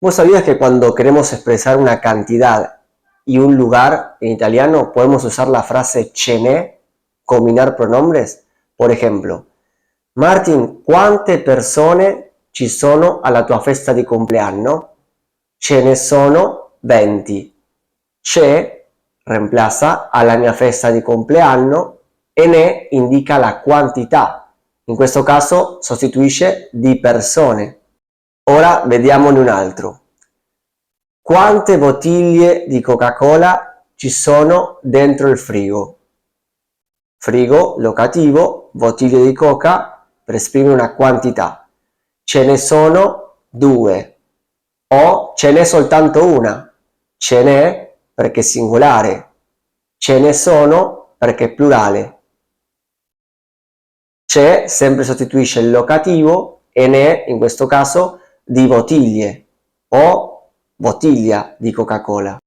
¿Vos sabías que cuando queremos expresar una cantidad y un lugar en italiano podemos usar la frase ce n'è, combinar pronombres? Por ejemplo, Martin, quante persone ci sono alla tua festa di compleanno? Ce ne sono 20. C'è reemplaza alla mia festa di compleanno e ne indica la quantità. In questo caso sostituisce di persone. Ora vediamone un altro. Quante bottiglie di Coca-Cola ci sono dentro il frigo? Frigo, locativo, bottiglie di Coca per esprimere una quantità. Ce ne sono 2. O ce n'è soltanto una. Ce n'è perché è singolare. Ce ne sono perché è plurale. C'è sempre sostituisce il locativo e ne in questo caso di bottiglie o bottiglia di Coca-Cola.